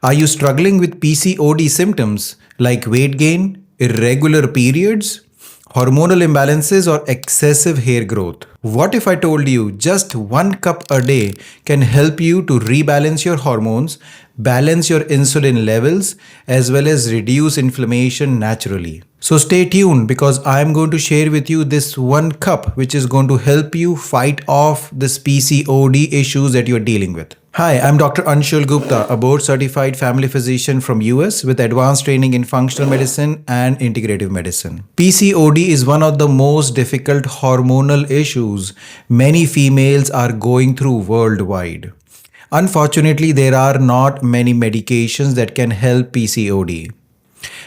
Are you struggling with PCOD symptoms like weight gain, irregular periods, hormonal imbalances, or excessive hair growth? What if I told you just 1 cup a day can help you to rebalance your hormones, balance your insulin levels, as well as reduce inflammation naturally? So stay tuned because I am going to share with you this 1 cup which is going to help you fight off this PCOD issues that you're dealing with. Hi, I'm Dr. Anshul Gupta, a board certified family physician from US with advanced training in functional medicine and integrative medicine. PCOD is one of the most difficult hormonal issues many females are going through worldwide. Unfortunately, there are not many medications that can help PCOD.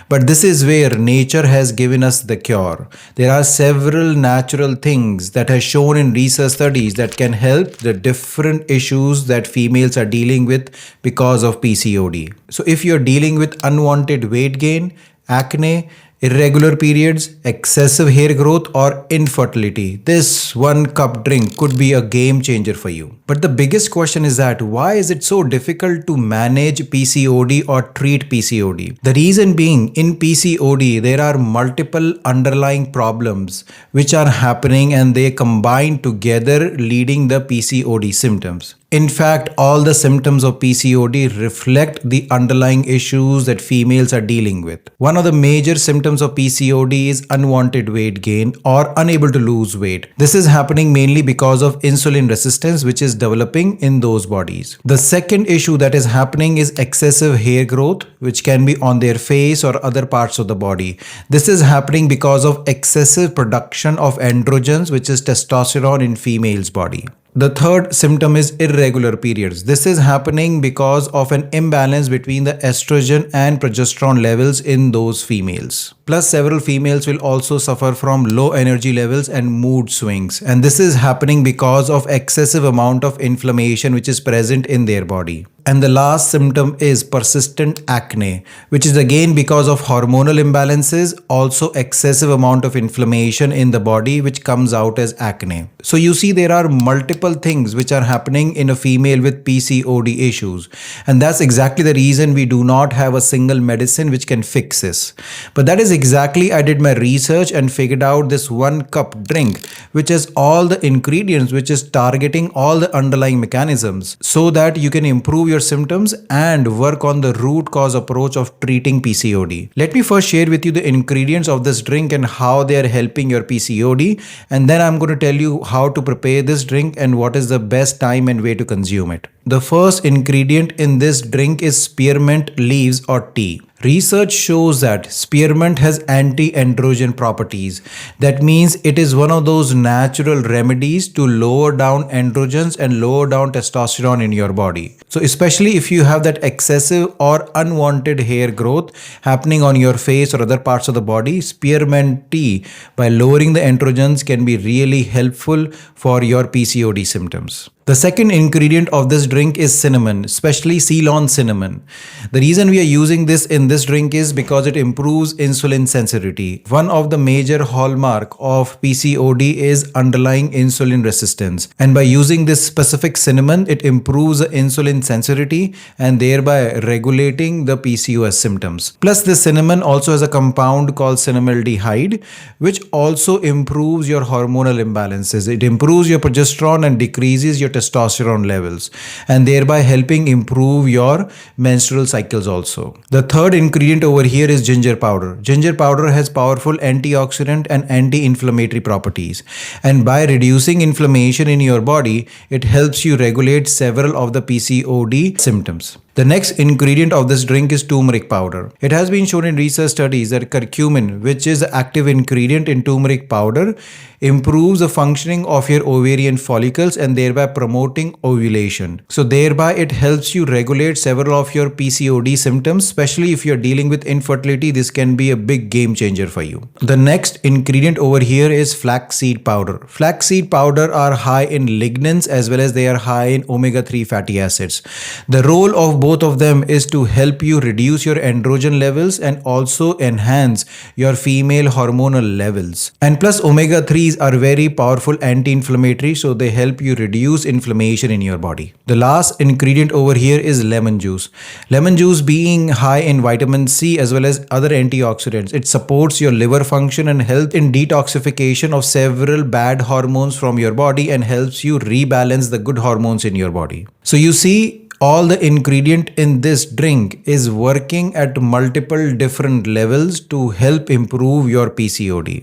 But this is where nature has given us the cure. There are several natural things that has shown in research studies that can help the different issues that females are dealing with because of PCOD. So if you're dealing with unwanted weight gain, acne, irregular periods, excessive hair growth, or infertility, this 1 cup drink could be a game changer for you. But the biggest question is that why is it so difficult to manage PCOD or treat PCOD? The reason being, in PCOD, there are multiple underlying problems which are happening and they combine together leading the PCOD symptoms. In fact, all the symptoms of PCOD reflect the underlying issues that females are dealing with. One of the major symptoms of PCOD is unwanted weight gain or unable to lose weight. This is happening mainly because of insulin resistance, which is developing in those bodies. The second issue that is happening is excessive hair growth, which can be on their face or other parts of the body. This is happening because of excessive production of androgens, which is testosterone in females' body. The third symptom is irregular periods. This is happening because of an imbalance between the estrogen and progesterone levels in those females. Plus, several females will also suffer from low energy levels and mood swings. And this is happening because of excessive amount of inflammation which is present in their body. And the last symptom is persistent acne, which is again because of hormonal imbalances, also excessive amount of inflammation in the body which comes out as acne. So you see there are multiple things which are happening in a female with PCOD issues. And that's exactly the reason we do not have a single medicine which can fix this. But that is exactly I did my research and figured out this 1 cup drink which has all the ingredients which is targeting all the underlying mechanisms so that you can improve your symptoms and work on the root cause approach of treating PCOD. Let me first share with you the ingredients of this drink and how they are helping your PCOD, and then I'm going to tell you how to prepare this drink and what is the best time and way to consume it. The first ingredient in this drink is spearmint leaves or tea. Research shows that spearmint has anti-androgen properties. That means it is one of those natural remedies to lower down androgens and lower down testosterone in your body. So especially if you have that excessive or unwanted hair growth happening on your face or other parts of the body, spearmint tea by lowering the androgens can be really helpful for your PCOD symptoms. The second ingredient of this drink is cinnamon, especially Ceylon cinnamon. The reason we are using this in this drink is because it improves insulin sensitivity. One of the major hallmark of PCOD is underlying insulin resistance. And by using this specific cinnamon, it improves the insulin sensitivity and thereby regulating the PCOS symptoms. Plus, this cinnamon also has a compound called cinnamaldehyde, which also improves your hormonal imbalances. It improves your progesterone and decreases your testosterone levels and thereby helping improve your menstrual cycles also. The third ingredient over here is ginger powder. Ginger powder has powerful antioxidant and anti-inflammatory properties, and by reducing inflammation in your body, it helps you regulate several of the PCOD symptoms. The next ingredient of this drink is turmeric powder. It has been shown in research studies that curcumin, which is the active ingredient in turmeric powder, improves the functioning of your ovarian follicles and thereby promoting ovulation. So thereby it helps you regulate several of your PCOD symptoms, especially if you're dealing with infertility. This can be a big game changer for you. The next ingredient over here is flaxseed powder. Flaxseed powder are high in lignans as well as they are high in omega-3 fatty acids. The role of both of them is to help you reduce your androgen levels and also enhance your female hormonal levels. And plus omega-3s are very powerful anti-inflammatory, so they help you reduce inflammation in your body. The last ingredient over here is lemon juice. Lemon juice being high in vitamin C as well as other antioxidants, it supports your liver function and help in detoxification of several bad hormones from your body and helps you rebalance the good hormones in your body. So you see, all the ingredient in this drink is working at multiple different levels to help improve your PCOD.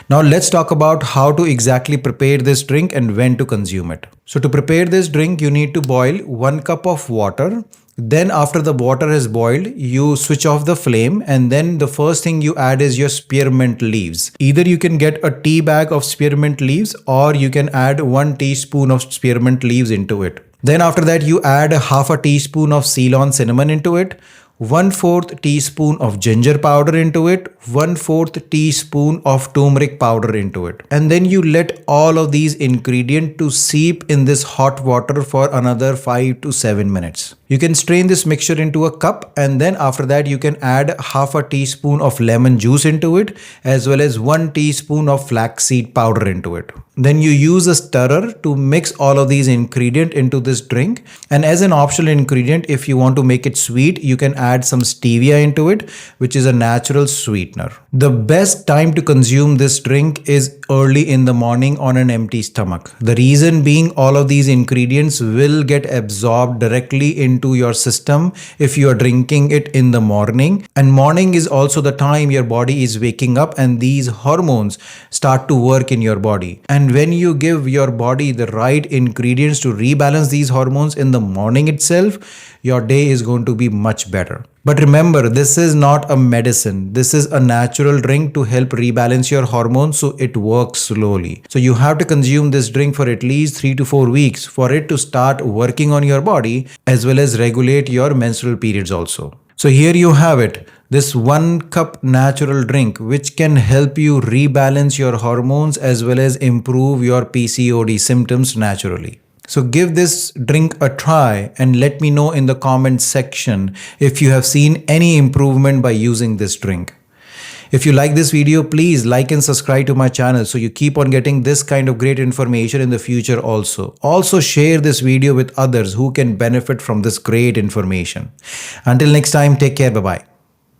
Now let's talk about how to exactly prepare this drink and when to consume it. So to prepare this drink, you need to boil 1 cup of water. Then after the water has boiled, you switch off the flame and then the first thing you add is your spearmint leaves. Either you can get a tea bag of spearmint leaves or you can add 1 teaspoon of spearmint leaves into it. Then after that you add half a teaspoon of Ceylon cinnamon into it, 1/4 teaspoon of ginger powder into it, 1/4 teaspoon of turmeric powder into it. And then you let all of these ingredients to seep in this hot water for another 5 to 7 minutes. You can strain this mixture into a cup and then after that you can add half a teaspoon of lemon juice into it as well as 1 teaspoon of flaxseed powder into it. Then you use a stirrer to mix all of these ingredients into this drink, and as an optional ingredient, if you want to make it sweet, you can add some stevia into it, which is a natural sweetener. The best time to consume this drink is early in the morning on an empty stomach. The reason being, all of these ingredients will get absorbed directly into your system if you are drinking it in the morning, and morning is also the time your body is waking up and these hormones start to work in your body. And when you give your body the right ingredients to rebalance these hormones in the morning itself, your day is going to be much better. But remember, this is not a medicine. This is a natural drink to help rebalance your hormones, so it works slowly. So you have to consume this drink for at least 3 to 4 weeks for it to start working on your body as well as regulate your menstrual periods also. So here you have it. This 1 cup natural drink which can help you rebalance your hormones as well as improve your PCOD symptoms naturally. So give this drink a try and let me know in the comment section if you have seen any improvement by using this drink. If you like this video, please like and subscribe to my channel so you keep on getting this kind of great information in the future also. Also share this video with others who can benefit from this great information. Until next time, take care. Bye-bye.